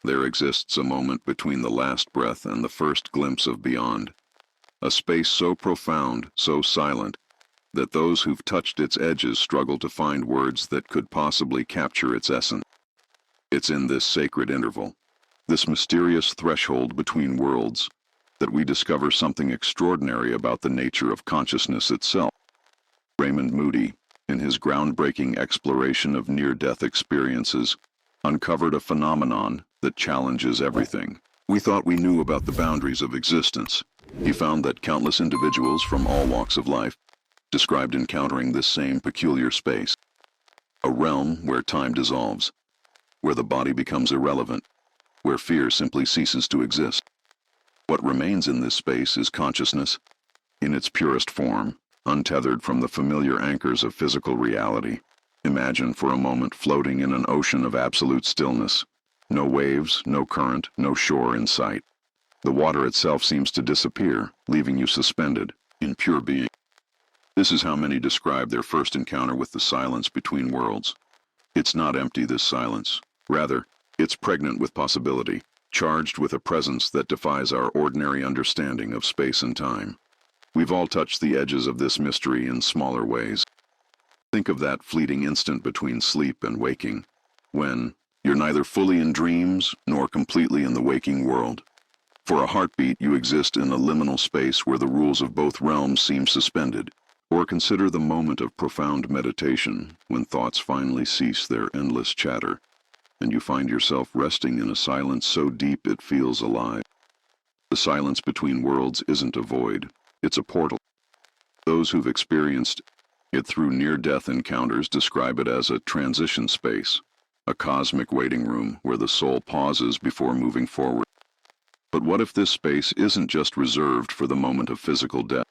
There exists a moment between the last breath and the first glimpse of beyond. A space so profound, so silent, that those who've touched its edges struggle to find words that could possibly capture its essence. It's in this sacred interval, this mysterious threshold between worlds, that we discover something extraordinary about the nature of consciousness itself. Raymond Moody, in his groundbreaking exploration of near-death experiences, uncovered a phenomenon that challenges everything we thought we knew about the boundaries of existence. He found that countless individuals from all walks of life described encountering this same peculiar space, a realm where time dissolves, where the body becomes irrelevant, where fear simply ceases to exist. What remains in this space is consciousness, in its purest form, untethered from the familiar anchors of physical reality. Imagine for a moment floating in an ocean of absolute stillness. No waves, no current, no shore in sight. The water itself seems to disappear, leaving you suspended, in pure being. This is how many describe their first encounter with the silence between worlds. It's not empty, this silence. Rather, it's pregnant with possibility, charged with a presence that defies our ordinary understanding of space and time. We've all touched the edges of this mystery in smaller ways. Think of that fleeting instant between sleep and waking, when you're neither fully in dreams nor completely in the waking world. For a heartbeat, you exist in a liminal space where the rules of both realms seem suspended. Or consider the moment of profound meditation, when thoughts finally cease their endless chatter, and you find yourself resting in a silence so deep it feels alive. The silence between worlds isn't a void, it's a portal. Those who've experienced it through near-death encounters describe it as a transition space, a cosmic waiting room where the soul pauses before moving forward. But what if this space isn't just reserved for the moment of physical death?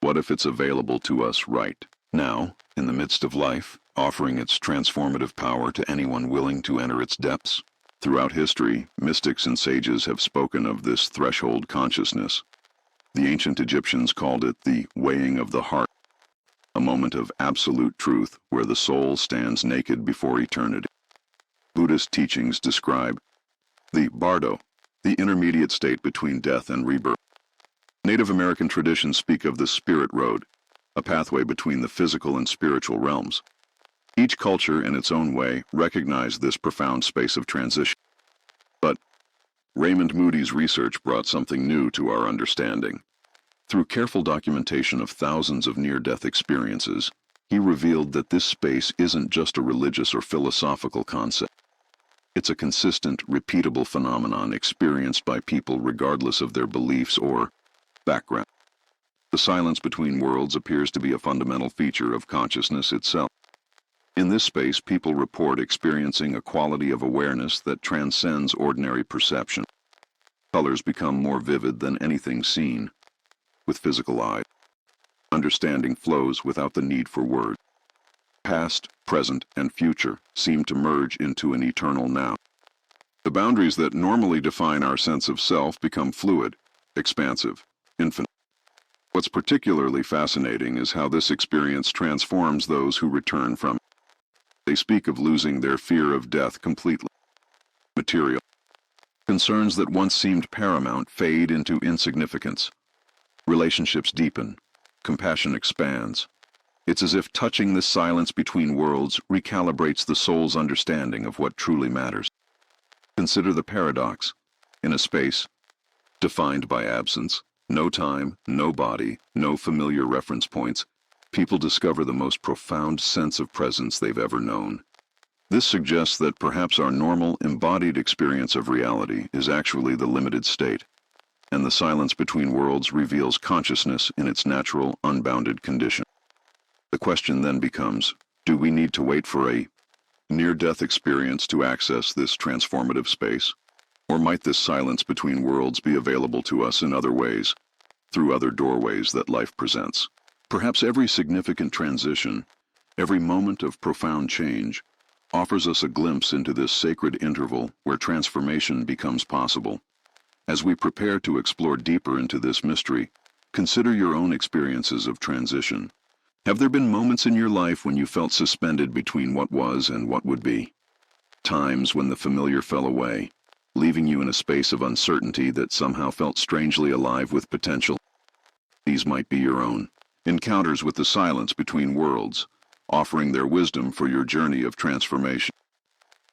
What if it's available to us right now, in the midst of life, offering its transformative power to anyone willing to enter its depths? Throughout history, mystics and sages have spoken of this threshold consciousness. The ancient Egyptians called it the weighing of the heart, a moment of absolute truth where the soul stands naked before eternity. Buddhist teachings describe the bardo, the intermediate state between death and rebirth. Native American traditions speak of the spirit road, a pathway between the physical and spiritual realms. Each culture, in its own way, recognized this profound space of transition. But Raymond Moody's research brought something new to our understanding. Through careful documentation of thousands of near-death experiences, he revealed that this space isn't just a religious or philosophical concept. It's a consistent, repeatable phenomenon experienced by people regardless of their beliefs or background. The silence between worlds appears to be a fundamental feature of consciousness itself. In this space, people report experiencing a quality of awareness that transcends ordinary perception. Colors become more vivid than anything seen with physical eyes. Understanding flows without the need for words. Past, present, and future seem to merge into an eternal now. The boundaries that normally define our sense of self become fluid, expansive, infinite. What's particularly fascinating is how this experience transforms those who return from it. They speak of losing their fear of death completely. Material concerns that once seemed paramount fade into insignificance. Relationships deepen. Compassion expands. It's as if touching this silence between worlds recalibrates the soul's understanding of what truly matters. Consider the paradox. In a space defined by absence, no time, no body, no familiar reference points, people discover the most profound sense of presence they've ever known. This suggests that perhaps our normal, embodied experience of reality is actually the limited state, and the silence between worlds reveals consciousness in its natural, unbounded condition. The question then becomes, do we need to wait for a near-death experience to access this transformative space? Or might this silence between worlds be available to us in other ways, through other doorways that life presents? Perhaps every significant transition, every moment of profound change, offers us a glimpse into this sacred interval where transformation becomes possible. As we prepare to explore deeper into this mystery, consider your own experiences of transition. Have there been moments in your life when you felt suspended between what was and what would be? Times when the familiar fell away, leaving you in a space of uncertainty that somehow felt strangely alive with potential. These might be your own encounters with the silence between worlds, offering their wisdom for your journey of transformation.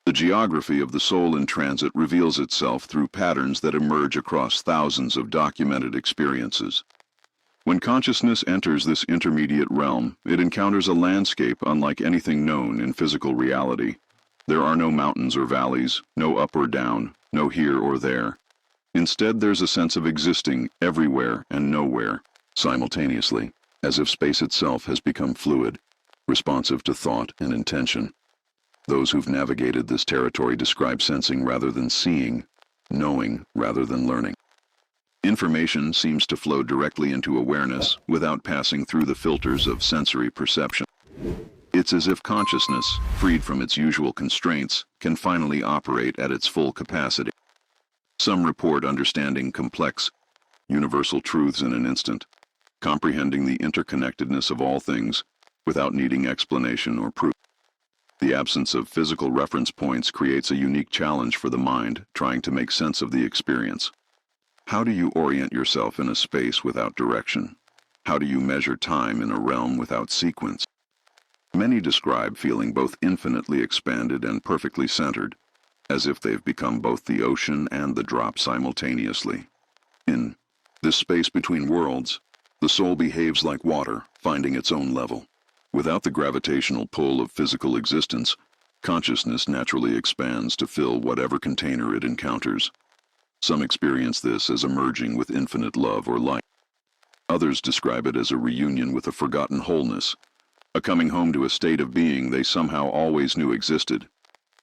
The geography of the soul in transit reveals itself through patterns that emerge across thousands of documented experiences. When consciousness enters this intermediate realm, it encounters a landscape unlike anything known in physical reality. There are no mountains or valleys, no up or down, no here or there. Instead, there's a sense of existing everywhere and nowhere, simultaneously, as if space itself has become fluid, responsive to thought and intention. Those who've navigated this territory describe sensing rather than seeing, knowing rather than learning. Information seems to flow directly into awareness without passing through the filters of sensory perception. It's as if consciousness, freed from its usual constraints, can finally operate at its full capacity. Some report understanding complex, universal truths in an instant, comprehending the interconnectedness of all things without needing explanation or proof. The absence of physical reference points creates a unique challenge for the mind trying to make sense of the experience. How do you orient yourself in a space without direction? How do you measure time in a realm without sequence? Many describe feeling both infinitely expanded and perfectly centered, as if they've become both the ocean and the drop simultaneously. In this space between worlds, the soul behaves like water, finding its own level. Without the gravitational pull of physical existence, consciousness naturally expands to fill whatever container it encounters. Some experience this as emerging with infinite love or light. Others describe it as a reunion with a forgotten wholeness, a coming home to a state of being they somehow always knew existed.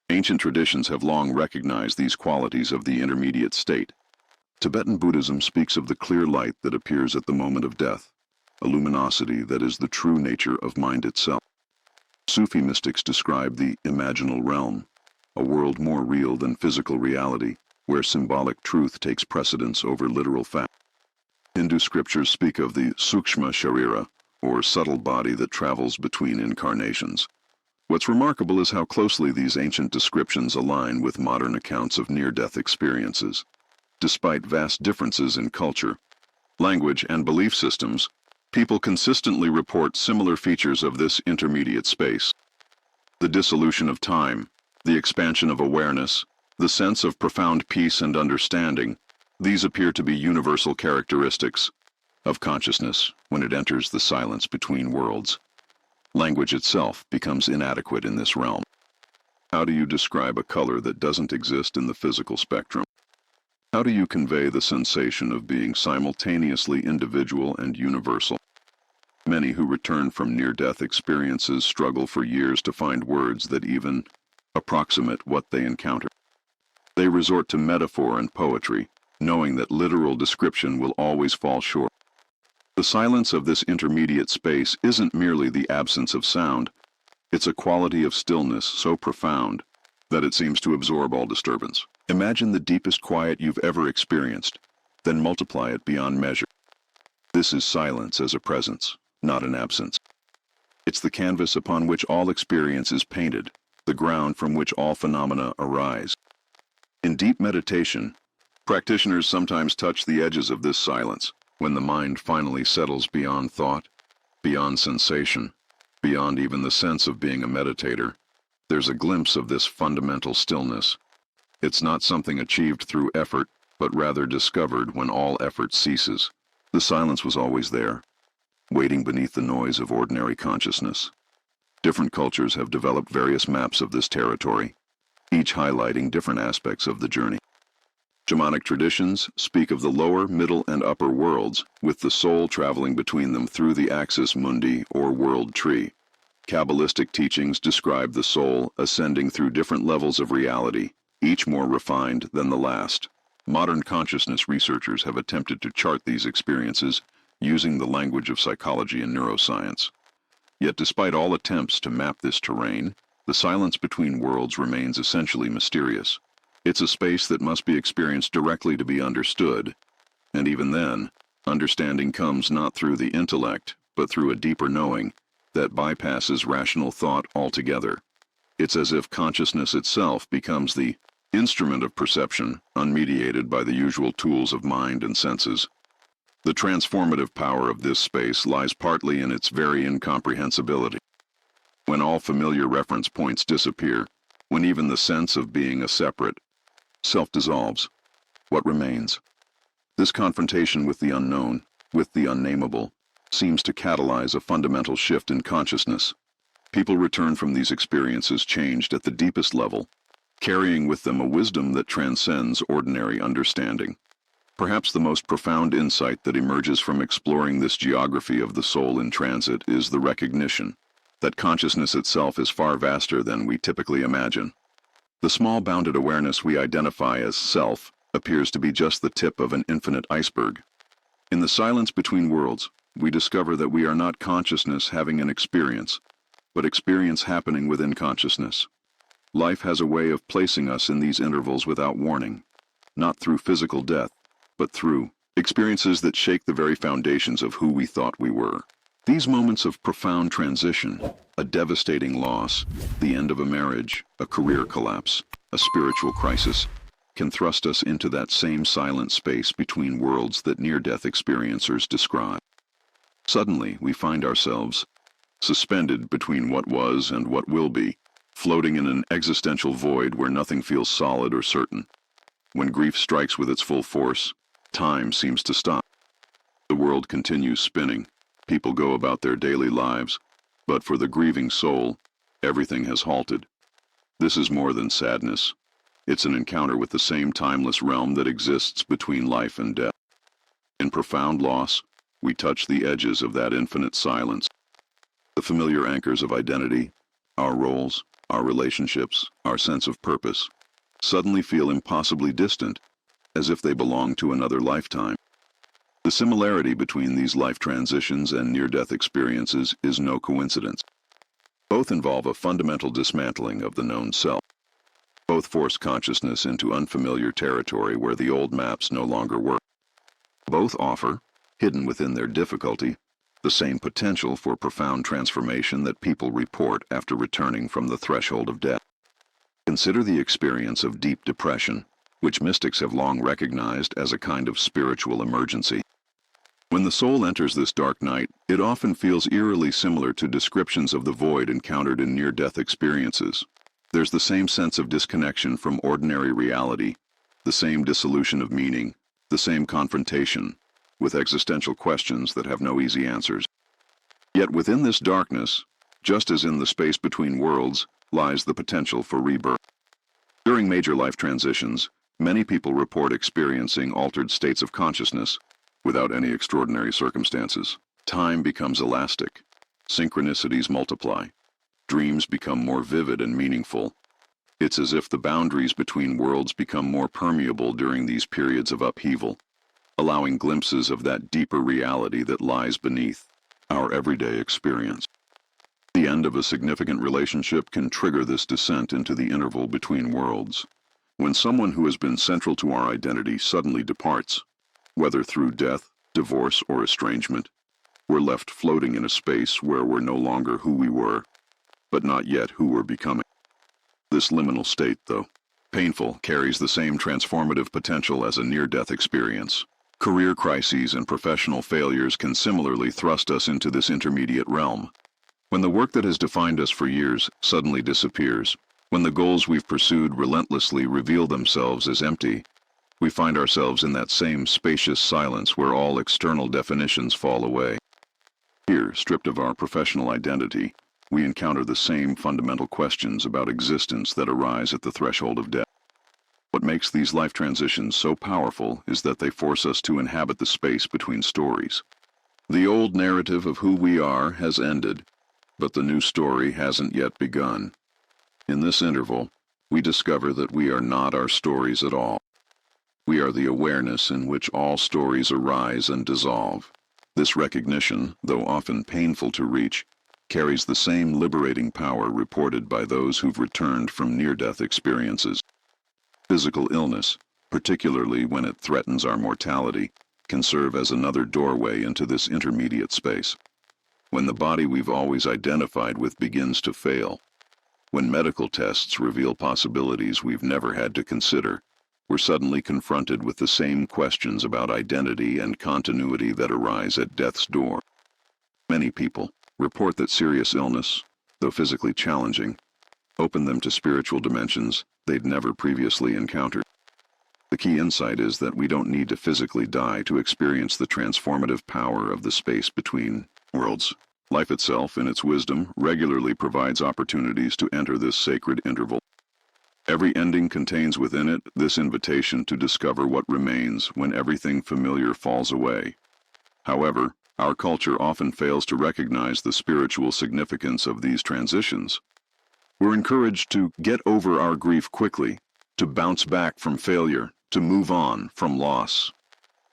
Ancient traditions have long recognized these qualities of the intermediate state. Tibetan Buddhism speaks of the clear light that appears at the moment of death, a luminosity that is the true nature of mind itself. Sufi mystics describe the imaginal realm, a world more real than physical reality, where symbolic truth takes precedence over literal fact. Hindu scriptures speak of the sukshma sharira, or subtle body that travels between incarnations. What's remarkable is how closely these ancient descriptions align with modern accounts of near-death experiences. Despite vast differences in culture, language, and belief systems, people consistently report similar features of this intermediate space. The dissolution of time, the expansion of awareness, the sense of profound peace and understanding, these appear to be universal characteristics of consciousness when it enters the silence between worlds. Language itself becomes inadequate in this realm. How do you describe a color that doesn't exist in the physical spectrum? How do you convey the sensation of being simultaneously individual and universal? Many who return from near-death experiences struggle for years to find words that even approximate what they encounter. They resort to metaphor and poetry, knowing that literal description will always fall short. The silence of this intermediate space isn't merely the absence of sound, it's a quality of stillness so profound that it seems to absorb all disturbance. Imagine the deepest quiet you've ever experienced, then multiply it beyond measure. This is silence as a presence, not an absence. It's the canvas upon which all experience is painted, the ground from which all phenomena arise. In deep meditation, practitioners sometimes touch the edges of this silence, when the mind finally settles beyond thought, beyond sensation, beyond even the sense of being a meditator. There's a glimpse of this fundamental stillness. It's not something achieved through effort, but rather discovered when all effort ceases. The silence was always there, waiting beneath the noise of ordinary consciousness. Different cultures have developed various maps of this territory, each highlighting different aspects of the journey. Shamanic traditions speak of the lower, middle, and upper worlds, with the soul traveling between them through the axis mundi, or world tree. Kabbalistic teachings describe the soul ascending through different levels of reality, each more refined than the last. Modern consciousness researchers have attempted to chart these experiences using the language of psychology and neuroscience. Yet despite all attempts to map this terrain, the silence between worlds remains essentially mysterious. It's a space that must be experienced directly to be understood, and even then, understanding comes not through the intellect, but through a deeper knowing that bypasses rational thought altogether. It's as if consciousness itself becomes the instrument of perception, unmediated by the usual tools of mind and senses. The transformative power of this space lies partly in its very incomprehensibility. When all familiar reference points disappear, when even the sense of being a separate self dissolves, what remains? This confrontation with the unknown, with the unnameable, seems to catalyze a fundamental shift in consciousness. People return from these experiences changed at the deepest level, carrying with them a wisdom that transcends ordinary understanding. Perhaps the most profound insight that emerges from exploring this geography of the soul in transit is the recognition that consciousness itself is far vaster than we typically imagine. The small bounded awareness we identify as self appears to be just the tip of an infinite iceberg. In the silence between worlds, we discover that we are not consciousness having an experience, but experience happening within consciousness. Life has a way of placing us in these intervals without warning, not through physical death, but through experiences that shake the very foundations of who we thought we were. These moments of profound transition, a devastating loss, the end of a marriage, a career collapse, a spiritual crisis, can thrust us into that same silent space between worlds that near-death experiencers describe. Suddenly, we find ourselves suspended between what was and what will be, floating in an existential void where nothing feels solid or certain. When grief strikes with its full force, time seems to stop. The world continues spinning. People go about their daily lives, but for the grieving soul, everything has halted. This is more than sadness. It's an encounter with the same timeless realm that exists between life and death. In profound loss, we touch the edges of that infinite silence. The familiar anchors of identity, our roles, our relationships, our sense of purpose, suddenly feel impossibly distant, as if they belong to another lifetime. The similarity between these life transitions and near-death experiences is no coincidence. Both involve a fundamental dismantling of the known self. Both force consciousness into unfamiliar territory where the old maps no longer work. Both offer, hidden within their difficulty, the same potential for profound transformation that people report after returning from the threshold of death. Consider the experience of deep depression, which mystics have long recognized as a kind of spiritual emergency. When the soul enters this dark night, it often feels eerily similar to descriptions of the void encountered in near-death experiences. There's the same sense of disconnection from ordinary reality, the same dissolution of meaning, the same confrontation with existential questions that have no easy answers. Yet within this darkness, just as in the space between worlds, lies the potential for rebirth. During major life transitions, many people report experiencing altered states of consciousness without any extraordinary circumstances. Time becomes elastic. Synchronicities multiply. Dreams become more vivid and meaningful. It's as if the boundaries between worlds become more permeable during these periods of upheaval, allowing glimpses of that deeper reality that lies beneath our everyday experience. The end of a significant relationship can trigger this descent into the interval between worlds. When someone who has been central to our identity suddenly departs, whether through death, divorce, or estrangement, we're left floating in a space where we're no longer who we were, but not yet who we're becoming. This liminal state, though painful, carries the same transformative potential as a near-death experience. Career crises and professional failures can similarly thrust us into this intermediate realm. When the work that has defined us for years suddenly disappears, when the goals we've pursued relentlessly reveal themselves as empty, we find ourselves in that same spacious silence where all external definitions fall away. Here, stripped of our professional identity, we encounter the same fundamental questions about existence that arise at the threshold of death. What makes these life transitions so powerful is that they force us to inhabit the space between stories. The old narrative of who we are has ended, but the new story hasn't yet begun. In this interval, we discover that we are not our stories at all. We are the awareness in which all stories arise and dissolve. This recognition, though often painful to reach, carries the same liberating power reported by those who've returned from near-death experiences. Physical illness, particularly when it threatens our mortality, can serve as another doorway into this intermediate space. When the body we've always identified with begins to fail, When medical tests reveal possibilities we've never had to consider, we're suddenly confronted with the same questions about identity and continuity that arise at death's door. Many people report that serious illness, though physically challenging, open them to spiritual dimensions they'd never previously encountered. The key insight is that we don't need to physically die to experience the transformative power of the space between worlds. Life itself, in its wisdom, regularly provides opportunities to enter this sacred interval. Every ending contains within it this invitation to discover what remains when everything familiar falls away. However, our culture often fails to recognize the spiritual significance of these transitions. We're encouraged to get over our grief quickly, to bounce back from failure, to move on from loss.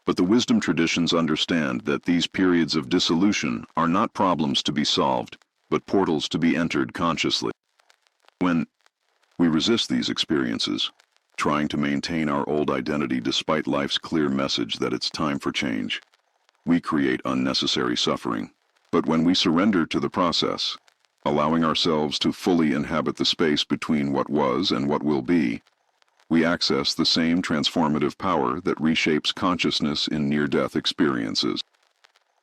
But the wisdom traditions understand that these periods of dissolution are not problems to be solved, but portals to be entered consciously. When we resist these experiences, trying to maintain our old identity despite life's clear message that it's time for change, we create unnecessary suffering. But when we surrender to the process, allowing ourselves to fully inhabit the space between what was and what will be, we access the same transformative power that reshapes consciousness in near-death experiences.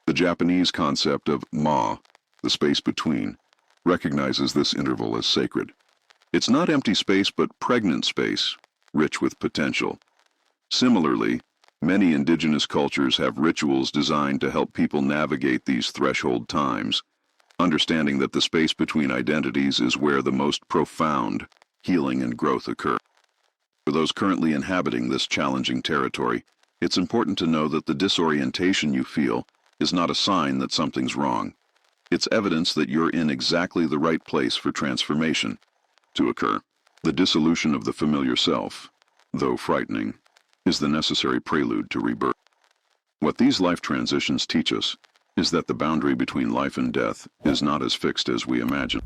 The Japanese concept of ma, the space between, recognizes this interval as sacred. It's not empty space but pregnant space, rich with potential. Similarly, many indigenous cultures have rituals designed to help people navigate these threshold times, understanding that the space between identities is where the most profound healing and growth occur. For those currently inhabiting this challenging territory, it's important to know that the disorientation you feel is not a sign that something's wrong. It's evidence that you're in exactly the right place for transformation to occur. The dissolution of the familiar self, though frightening, is the necessary prelude to rebirth. What these life transitions teach us is that the boundary between life and death is not as fixed as we imagine.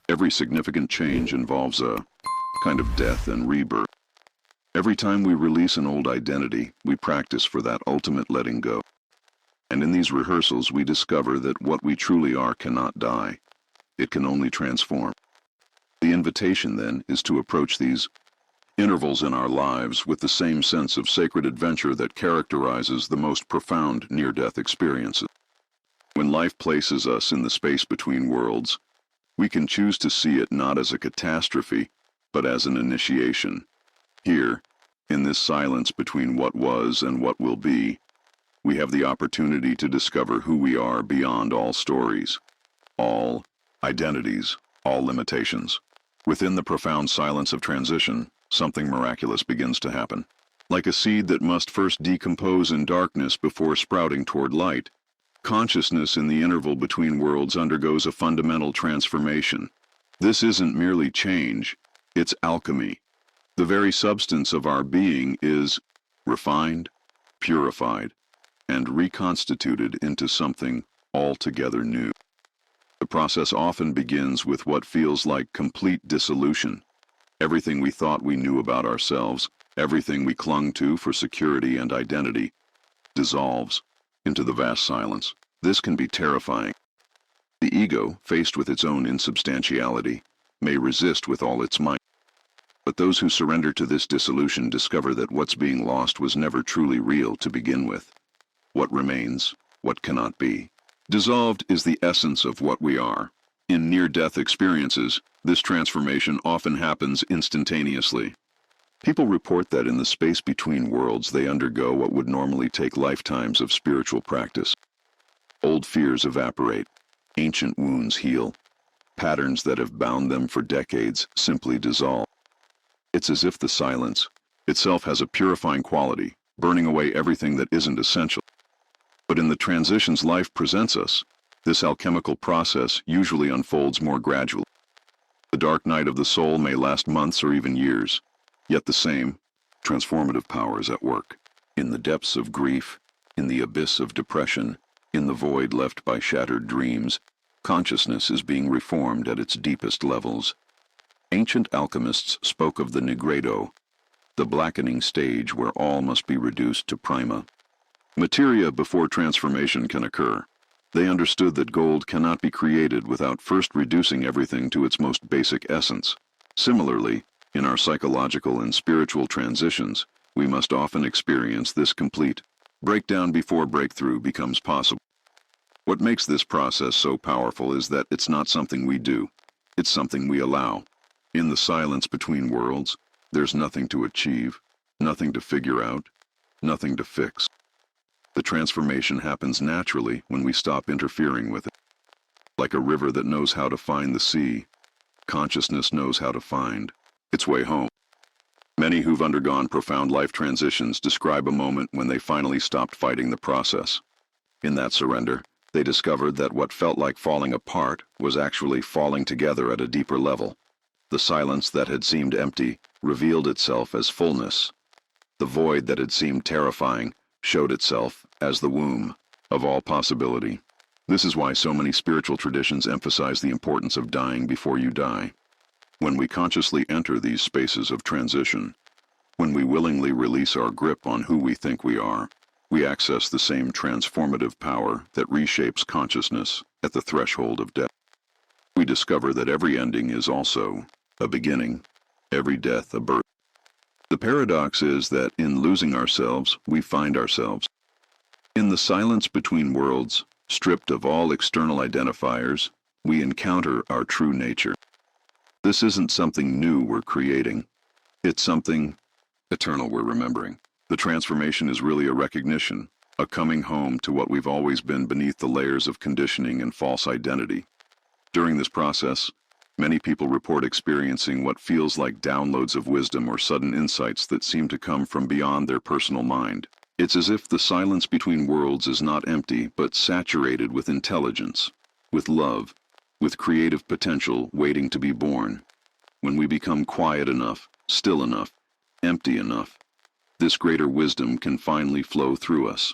Every significant change involves a kind of death and rebirth. Every time we release an old identity, we practice for that ultimate letting go. And in these rehearsals, we discover that what we truly are cannot die. It can only transform. The invitation, then, is to approach these intervals in our lives with the same sense of sacred adventure that characterizes the most profound near-death experiences. When life places us in the space between worlds, we can choose to see it not as a catastrophe, but as an initiation. Here, in this silence between what was and what will be, we have the opportunity to discover who we are beyond all stories, all identities, all limitations. Within the profound silence of transition, something miraculous begins to happen. Like a seed that must first decompose in darkness before sprouting toward light, consciousness in the interval between worlds undergoes a fundamental transformation. This isn't merely change, it's alchemy. The very substance of our being is refined, purified, and reconstituted into something altogether new. The process often begins with what feels like complete dissolution. Everything we thought we knew about ourselves, everything we clung to for security and identity, dissolves into the vast silence. This can be terrifying. The ego, faced with its own insubstantiality, may resist with all its might. But those who surrender to this dissolution discover that what's being lost was never truly real to begin with. What remains, what cannot be. Dissolved is the essence of what we are. In near-death experiences, this transformation often happens instantaneously. People report that in the space between worlds they undergo what would normally take lifetimes of spiritual practice. Old fears evaporate, ancient wounds heal, patterns that have bound them for decades simply dissolve. It's as if the silence itself has a purifying quality, burning away everything that isn't essential. But in the transitions life presents us, this alchemical process usually unfolds more gradually. The dark night of the soul may last months or even years, yet the same transformative power is at work. In the depths of grief, in the abyss of depression, in the void left by shattered dreams, consciousness is being reformed at its deepest levels. Ancient alchemists spoke of the nigredo, the blackening stage where all must be reduced to prima materia before transformation can occur. They understood that gold cannot be created without first reducing everything to its most basic essence. Similarly, in our psychological and spiritual transitions, we must often experience this complete breakdown before breakthrough becomes possible. What makes this process so powerful is that it's not something we do, it's something we allow. In the silence between worlds, there's nothing to achieve, nothing to figure out, nothing to fix. The transformation happens naturally when we stop interfering with it. Like a river that knows how to find the sea, consciousness knows how to find its way home. Many who've undergone profound life transitions describe a moment when they finally stopped fighting the process. In that surrender, they discovered that what felt like falling apart was actually falling together at a deeper level. The silence that had seemed empty revealed itself as fullness. The void that had seemed terrifying showed itself as the womb of all possibility. This is why so many spiritual traditions emphasize the importance of dying before you die. When we consciously enter these spaces of transition, when we willingly release our grip on who we think we are, we access the same transformative power that reshapes consciousness at the threshold of death. We discover that every ending is also a beginning, every death a birth. The paradox is that in losing ourselves, we find ourselves. In the silence between worlds, stripped of all external identifiers, we encounter our true nature. This isn't something new we're creating. It's something eternal we're remembering. The transformation is really a recognition, a coming home to what we've always been beneath the layers of conditioning and false identity. During this process, many people report experiencing what feels like downloads of wisdom or sudden insights that seem to come from beyond their personal mind. It's as if the silence between worlds is not empty, but saturated with intelligence, with love, with creative potential waiting to be born. When we become quiet enough, still enough, empty enough, this greater wisdom can finally flow through us.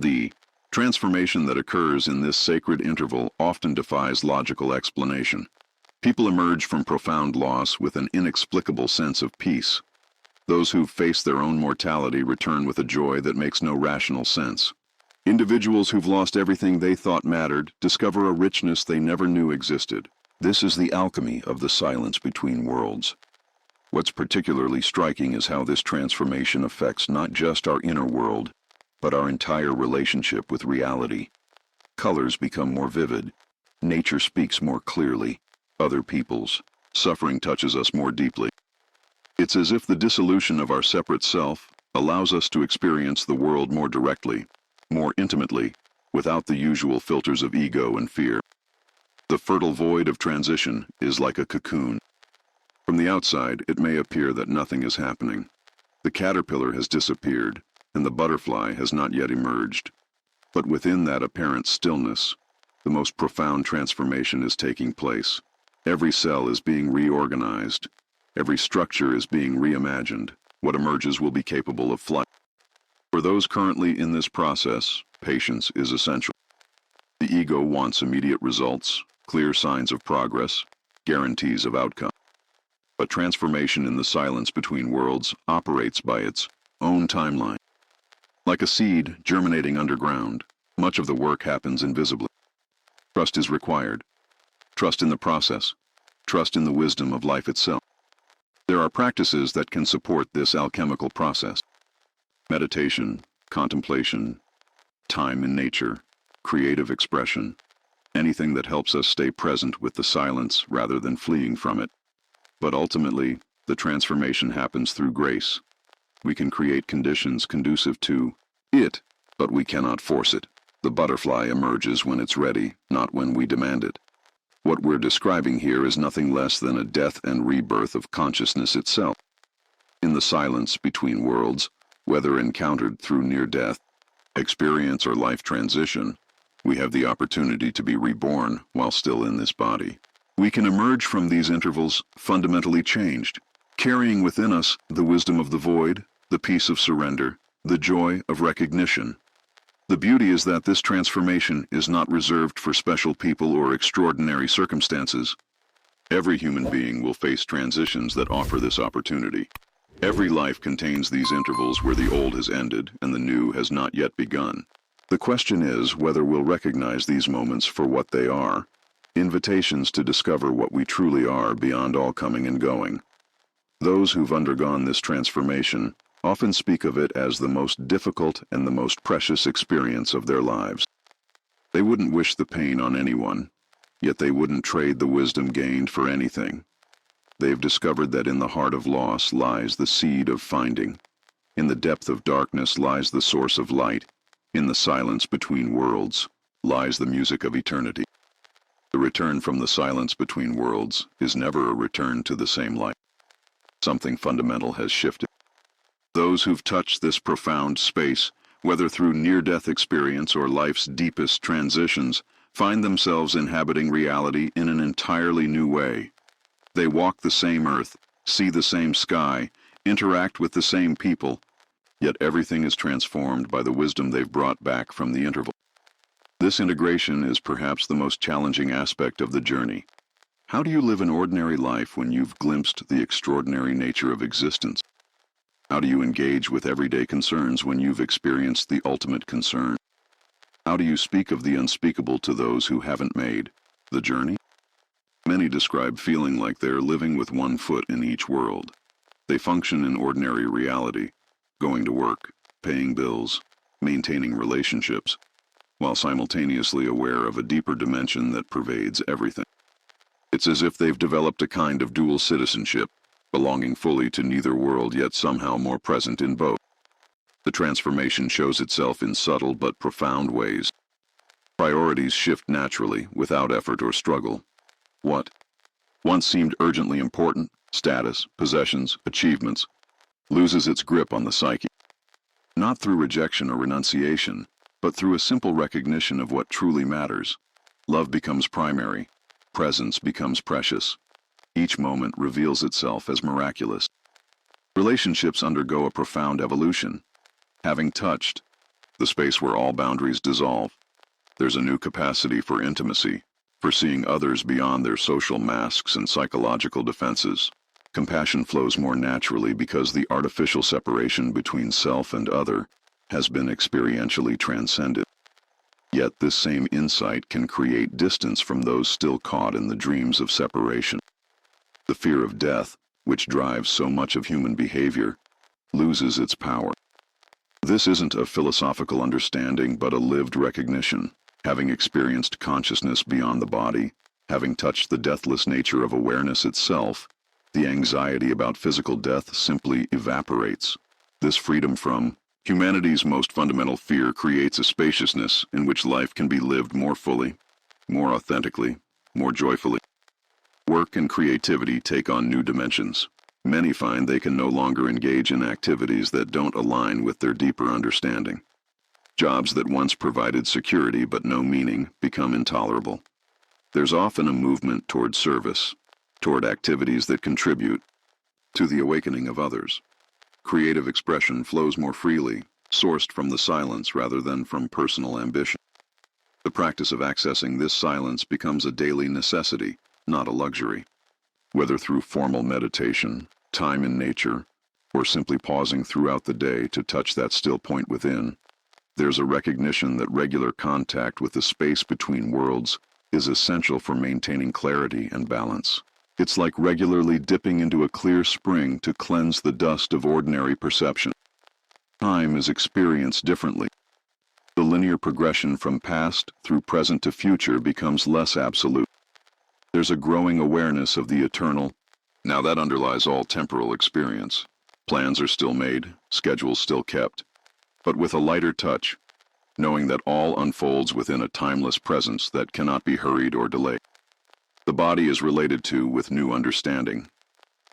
The transformation that occurs in this sacred interval often defies logical explanation. People emerge from profound loss with an inexplicable sense of peace. Those who've faced their own mortality return with a joy that makes no rational sense. Individuals who've lost everything they thought mattered discover a richness they never knew existed. This is the alchemy of the silence between worlds. What's particularly striking is how this transformation affects not just our inner world, but our entire relationship with reality. Colors become more vivid. Nature speaks more clearly. Other people's suffering touches us more deeply. It's as if the dissolution of our separate self allows us to experience the world more directly, more intimately, without the usual filters of ego and fear. The fertile void of transition is like a cocoon. From the outside, it may appear that nothing is happening. The caterpillar has disappeared, and the butterfly has not yet emerged. But within that apparent stillness, the most profound transformation is taking place. Every cell is being reorganized. Every structure is being reimagined. What emerges will be capable of flight. For those currently in this process, patience is essential. The ego wants immediate results, clear signs of progress, guarantees of outcome. But transformation in the silence between worlds operates by its own timeline. Like a seed germinating underground, much of the work happens invisibly. Trust is required. Trust in the process. Trust in the wisdom of life itself. There are practices that can support this alchemical process. Meditation, contemplation, time in nature, creative expression, anything that helps us stay present with the silence rather than fleeing from it. But ultimately, the transformation happens through grace. We can create conditions conducive to it, but we cannot force it. The butterfly emerges when it's ready, not when we demand it. What we're describing here is nothing less than a death and rebirth of consciousness itself. In the silence between worlds, whether encountered through near death, experience, or life transition, we have the opportunity to be reborn while still in this body. We can emerge from these intervals fundamentally changed, carrying within us the wisdom of the void, the peace of surrender, the joy of recognition. The beauty is that this transformation is not reserved for special people or extraordinary circumstances. Every human being will face transitions that offer this opportunity. Every life contains these intervals where the old has ended and the new has not yet begun. The question is whether we'll recognize these moments for what they are, invitations to discover what we truly are beyond all coming and going. Those who've undergone this transformation often speak of it as the most difficult and the most precious experience of their lives. They wouldn't wish the pain on anyone, yet they wouldn't trade the wisdom gained for anything. They've discovered that in the heart of loss lies the seed of finding. In the depth of darkness lies the source of light. In the silence between worlds lies the music of eternity. The return from the silence between worlds is never a return to the same light. Something fundamental has shifted. Those who've touched this profound space, whether through near-death experience or life's deepest transitions, find themselves inhabiting reality in an entirely new way. They walk the same earth, see the same sky, interact with the same people, yet everything is transformed by the wisdom they've brought back from the interval. This integration is perhaps the most challenging aspect of the journey. How do you live an ordinary life when you've glimpsed the extraordinary nature of existence? How do you engage with everyday concerns when you've experienced the ultimate concern? How do you speak of the unspeakable to those who haven't made the journey? Many describe feeling like they're living with one foot in each world. They function in ordinary reality, going to work, paying bills, maintaining relationships, while simultaneously aware of a deeper dimension that pervades everything. It's as if they've developed a kind of dual citizenship, belonging fully to neither world yet somehow more present in both. The transformation shows itself in subtle but profound ways. Priorities shift naturally, without effort or struggle. What once seemed urgently important, status, possessions, achievements, loses its grip on the psyche. Not through rejection or renunciation, but through a simple recognition of what truly matters. Love becomes primary. Presence becomes precious. Each moment reveals itself as miraculous. Relationships undergo a profound evolution. Having touched the space where all boundaries dissolve, there's a new capacity for intimacy, for seeing others beyond their social masks and psychological defenses. Compassion flows more naturally because the artificial separation between self and other has been experientially transcended. Yet this same insight can create distance from those still caught in the dreams of separation. The fear of death, which drives so much of human behavior, loses its power. This isn't a philosophical understanding but a lived recognition. Having experienced consciousness beyond the body, having touched the deathless nature of awareness itself, the anxiety about physical death simply evaporates. This freedom from humanity's most fundamental fear creates a spaciousness in which life can be lived more fully, more authentically, more joyfully. Work and creativity take on new dimensions. Many find they can no longer engage in activities that don't align with their deeper understanding. Jobs that once provided security but no meaning become intolerable. There's often a movement toward service, toward activities that contribute to the awakening of others. Creative expression flows more freely, sourced from the silence rather than from personal ambition. The practice of accessing this silence becomes a daily necessity, not a luxury. Whether through formal meditation, time in nature, or simply pausing throughout the day to touch that still point within, there's a recognition that regular contact with the space between worlds is essential for maintaining clarity and balance. It's like regularly dipping into a clear spring to cleanse the dust of ordinary perception. Time is experienced differently. The linear progression from past through present to future becomes less absolute. There's a growing awareness of the eternal. Now that underlies all temporal experience. Plans are still made, schedules still kept, but with a lighter touch, knowing that all unfolds within a timeless presence that cannot be hurried or delayed. The body is related to with new understanding.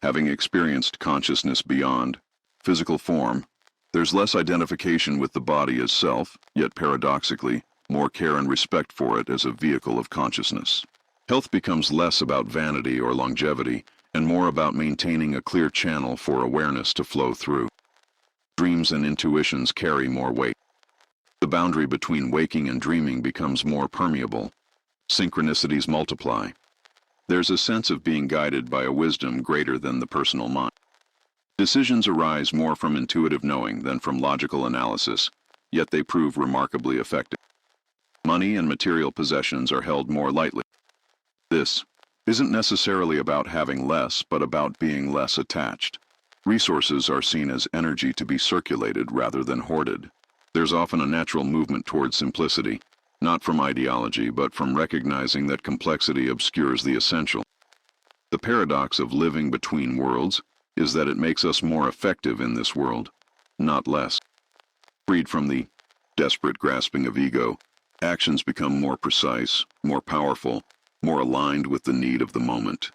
Having experienced consciousness beyond physical form, there's less identification with the body as self, yet paradoxically, more care and respect for it as a vehicle of consciousness. Health becomes less about vanity or longevity and more about maintaining a clear channel for awareness to flow through. Dreams and intuitions carry more weight. The boundary between waking and dreaming becomes more permeable. Synchronicities multiply. There's a sense of being guided by a wisdom greater than the personal mind. Decisions arise more from intuitive knowing than from logical analysis, yet they prove remarkably effective. Money and material possessions are held more lightly. This isn't necessarily about having less, but about being less attached. Resources are seen as energy to be circulated rather than hoarded. There's often a natural movement towards simplicity, not from ideology, but from recognizing that complexity obscures the essential. The paradox of living between worlds is that it makes us more effective in this world, not less. Freed from the desperate grasping of ego, actions become more precise, more powerful, more aligned with the need of the moment.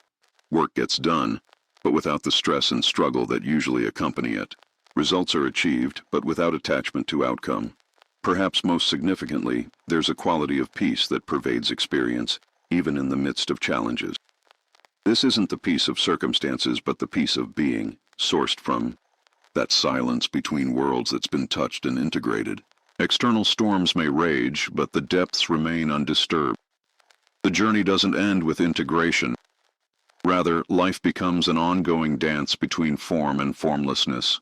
Work gets done, but without the stress and struggle that usually accompany it. Results are achieved, but without attachment to outcome. Perhaps most significantly, there's a quality of peace that pervades experience, even in the midst of challenges. This isn't the peace of circumstances, but the peace of being, sourced from that silence between worlds that's been touched and integrated. External storms may rage, but the depths remain undisturbed. The journey doesn't end with integration. Rather, life becomes an ongoing dance between form and formlessness,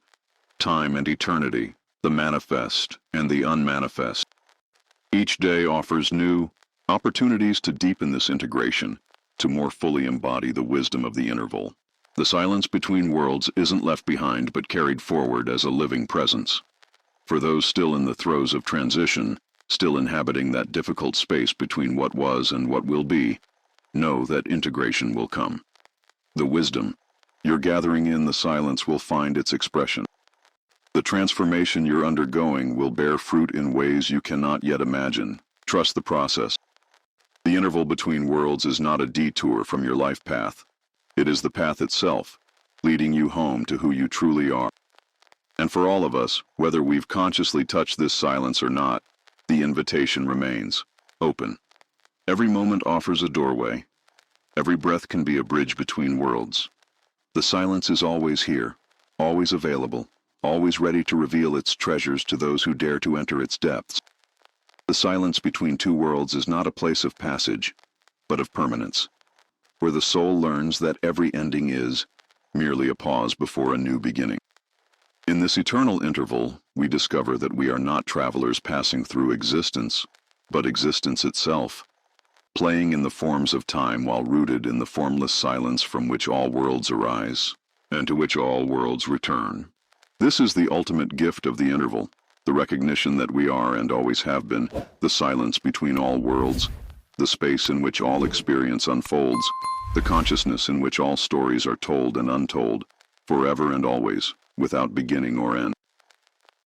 time and eternity, the manifest and the unmanifest. Each day offers new opportunities to deepen this integration, to more fully embody the wisdom of the interval. The silence between worlds isn't left behind but carried forward as a living presence. For those still in the throes of transition, still inhabiting that difficult space between what was and what will be, know that integration will come. The wisdom you're gathering in the silence will find its expression. The transformation you're undergoing will bear fruit in ways you cannot yet imagine. Trust the process. The interval between worlds is not a detour from your life path. It is the path itself, leading you home to who you truly are. And for all of us, whether we've consciously touched this silence or not, the invitation remains open. Every moment offers a doorway. Every breath can be a bridge between worlds. The silence is always here, always available, always ready to reveal its treasures to those who dare to enter its depths. The silence between two worlds is not a place of passage, but of permanence, where the soul learns that every ending is merely a pause before a new beginning. In this eternal interval, we discover that we are not travelers passing through existence, but existence itself, playing in the forms of time while rooted in the formless silence from which all worlds arise, and to which all worlds return. This is the ultimate gift of the interval, the recognition that we are and always have been, the silence between all worlds, the space in which all experience unfolds, the consciousness in which all stories are told and untold, forever and always, without beginning or end.